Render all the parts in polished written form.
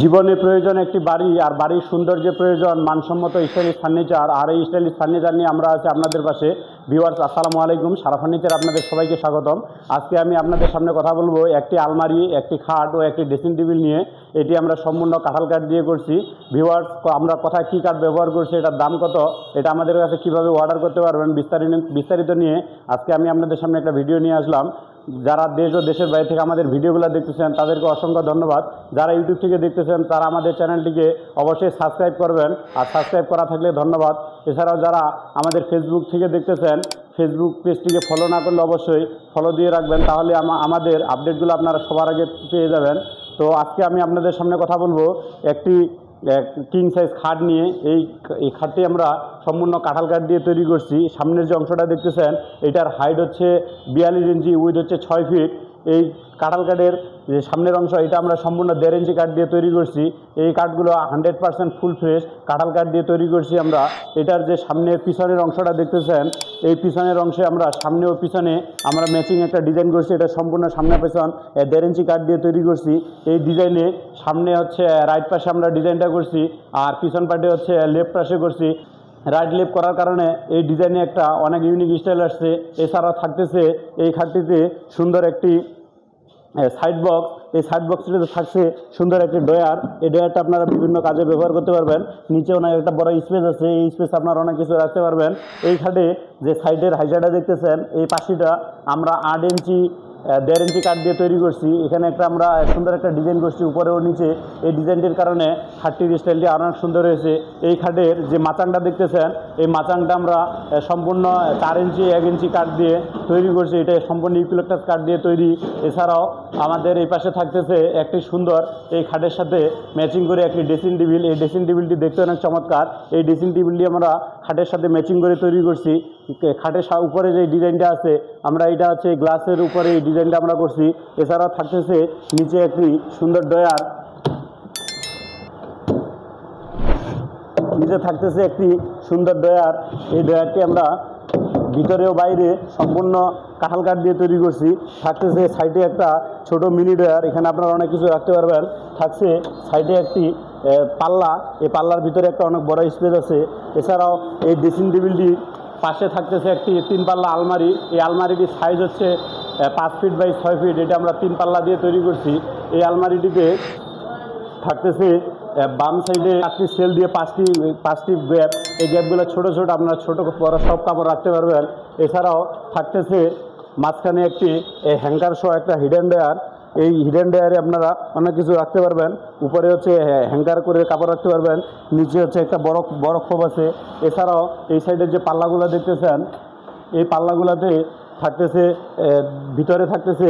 জীবনে প্রয়োজন একটি বাড়ি, আর বাড়ির সৌন্দর্যে প্রয়োজন মানসম্মত স্টাইলিশ ফার্নিচার। আর এই স্টাইলিশ ফার্নিচার নিয়ে আমরা আছি আপনাদের পাশে। ভিউয়ার্স, আসসালামু আলাইকুম। সারা ফার্নিচার আপনাদের সবাইকে স্বাগতম। আজকে আমি আপনাদের সামনে কথা বলবো একটি আলমারি, একটি খাট ও একটি ড্রেসিং টেবিল নিয়ে। এটি আমরা সম্পূর্ণ কাঁঠাল কাঠ দিয়ে করছি। ভিউয়ার্স, আমরা কোথায় কী কাঠ ব্যবহার করছি, এটার দাম কত, এটা আমাদের কাছে কীভাবে অর্ডার করতে পারবেন, বিস্তারিত নিয়ে আজকে আমি আপনাদের সামনে একটা ভিডিও নিয়ে আসলাম। যারা দেশ ও দেশের বাইরে থেকে আমাদের ভিডিওগুলো দেখতেছেন তাদেরকে অসংখ্য ধন্যবাদ। যারা ইউটিউব থেকে দেখতেছেন তারা আমাদের চ্যানেলটিকে অবশ্যই সাবস্ক্রাইব করবেন, আর সাবস্ক্রাইব করা থাকলে ধন্যবাদ। এছাড়াও যারা আমাদের ফেসবুক থেকে দেখতেছেন, ফেসবুক পেজটিকে ফলো না করলে অবশ্যই ফলো দিয়ে রাখবেন, তাহলে আমাদের আপডেটগুলো আপনারা সবার আগে পেয়ে যাবেন। তো আজকে আমি আপনাদের সামনে কথা বলবো একটি কিং সাইজ খাট নিয়ে। এই খাটটি আমরা সম্পূর্ণ কাঁঠাল কাঠ দিয়ে তৈরি করছি। সামনের যে অংশটা দেখতেছেন এটার হাইট হচ্ছে 42 ইঞ্চি, উইথ হচ্ছে 6 ফিট। এই কাঁঠাল কাঠের যে সামনের অংশ এটা আমরা সম্পূর্ণ 1.5 ইঞ্চি কাঠ দিয়ে তৈরি করছি। এই কাঠগুলো 100% ফুল ফ্রেশ কাঁঠাল কাঠ দিয়ে তৈরি করছি আমরা। এটার যে সামনের পিছনের অংশটা দেখতেছেন, এই পিছনের অংশে আমরা সামনে ও পিছনে আমরা ম্যাচিং একটা ডিজাইন করছি। এটা সম্পূর্ণ সামনে পেছন 1.5 ইঞ্চি কাঠ দিয়ে তৈরি করছি। এই ডিজাইনে সামনে হচ্ছে রাইট পাশে আমরা ডিজাইনটা করছি, আর পিছন পাশে হচ্ছে লেফট পাশে করছি। রাইট লেফট করার কারণে এই ডিজাইনে একটা অনেক ইউনিক স্টাইল আসছে। এছাড়াও থাকতেছে এই খাটটিতে সুন্দর একটি সাইড বক্স। এই সাইড বক্সটিতে থাকছে সুন্দর একটি ডয়ার। এই ডয়ারটা আপনারা বিভিন্ন কাজে ব্যবহার করতে পারবেন। নিচে অনেক একটা বড় স্পেস আছে, এই স্পেসে আপনারা অনেক কিছু রাখতে পারবেন। এই খাটে যে সাইডের হাইজাটা দেখতেছেন, এই পাশিটা আমরা 8 ইঞ্চি 1.5 ইঞ্চি কাঠ দিয়ে তৈরি করছি। এখানে একটা আমরা সুন্দর একটা ডিজাইন করছি উপরে ও নিচে। এই ডিজাইনটির কারণে খাটটির স্টাইলটি আরও অনেক সুন্দর হয়েছে। এই খাটের যে মাচাংটা দেখতেছেন, এই মাচাংটা আমরা সম্পূর্ণ 4 ইঞ্চি 1 ইঞ্চি কাঠ দিয়ে তৈরি করছি। এটা সম্পূর্ণ ইউক্যালিপটাস কাঠ দিয়ে তৈরি। এছাড়াও আমাদের এই পাশে থাকতেছে একটি সুন্দর এই খাটের সাথে ম্যাচিং করে একটি ড্রেসিং টেবিল। এই ড্রেসিং টেবিলটি দেখতে অনেক চমৎকার। এই ড্রেসিং টেবিলটি আমরা খাটের সাথে ম্যাচিং করে তৈরি করছি। খাটের উপরে যে ডিজাইনটা আছে, আমরা এটা হচ্ছে গ্লাসের উপরে এই ডিজাইনটা আমরা করছি। এছাড়াও থাকতেছে নিচে একটি সুন্দর ডয়ার। নিচে থাকতেছে একটি সুন্দর ডয়ার। এই ডয়ারটি আমরা ভিতরে ও বাইরে সম্পূর্ণ কাঁঠাল কাঠ দিয়ে তৈরি করছি। থাকতেছে সাইডে একটা ছোট মিনি ডয়ার, এখানে আপনারা অনেক কিছু রাখতে পারবেন। থাকছে সাইডে একটি পাল্লা, এই পাল্লার ভিতরে একটা অনেক বড় স্পেস আছে। এছাড়াও এই ড্রেসিং টেবিলটির পাশে থাকতেছে একটি 3 পাল্লা আলমারি। এই আলমারিটির সাইজ হচ্ছে 5 ফিট বাই 6 ফিট। এটা আমরা 3 পাল্লা দিয়ে তৈরি করছি। এই আলমারিটিতে থাকতেছে বাম সাইডে 4টি সেল দিয়ে 5টি গ্যাপ। এই গ্যাপগুলো ছোটো ছোটো, আপনারা ছোটো বড় সব কাপড় রাখতে পারবেন। এছাড়াও থাকতেছে মাঝখানে একটি হ্যাঙ্গার সহ একটা হিডেন ডয়ার। এই হিডেন ডয়ারে আপনারা অনেক কিছু রাখতে পারবেন। উপরে হচ্ছে হ্যাঙ্গার করে কাপড় রাখতে পারবেন, নিচে হচ্ছে একটা বড় খোপ আছে। এছাড়াও এই সাইডের যে পাল্লাগুলো দেখতেছেন, এই পাল্লাগুলোতে থাকতেছে ভিতরে থাকতেছে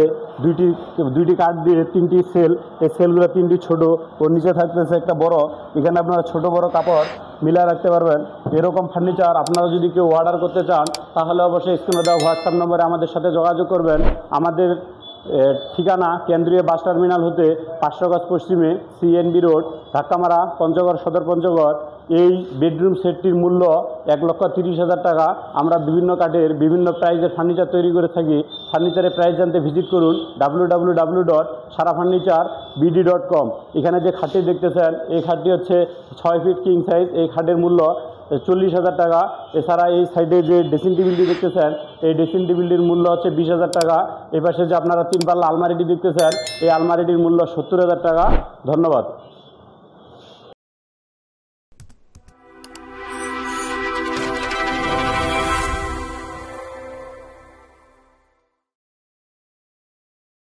দুইটি কাঠ দিয়ে 3টি সেল। এই সেলগুলো 3টি ছোটো, ওর নিচে থাকতেছে একটা বড়। এখানে আপনারা ছোট বড় কাপড় মিলা রাখতে পারবেন। এরকম ফার্নিচার আপনারা যদি কেউ অর্ডার করতে চান, তাহলে অবশ্যই স্ক্রিনে দেওয়া হোয়াটসঅ্যাপ নম্বরে আমাদের সাথে যোগাযোগ করবেন। আমাদের ঠিকানা কেন্দ্রীয় বাস টার্মিনাল হতে 500 গজ পশ্চিমে, CNB রোড, ধাক্কামারা, পঞ্চগড়, সদর পঞ্চগড়। এই বেডরুম সেটটির মূল্য 1,30,000 টাকা। আমরা বিভিন্ন কাঠের বিভিন্ন প্রাইজের ফার্নিচার তৈরি করে থাকি। ফার্নিচারের প্রাইস জানতে ভিজিট করুন www.sarafurniture.bd.com। এখানে যে খাটটি দেখতেছেন, এই খাটটি হচ্ছে 6 ফিট কিং সাইজ। এই খাটের মূল্য 40,000 টাকা। এছাড়া এই সাইডে যে ড্রেসিং টেবিলটি দেখতেছেন, এই ড্রেসিং টেবিলটির মূল্য হচ্ছে 20,000 টাকা। এই পাশে যে আপনারা 3 পাল্লা আলমারিটি দেখতেছেন, এই আলমারিটির মূল্য 70,000 টাকা। ধন্যবাদ।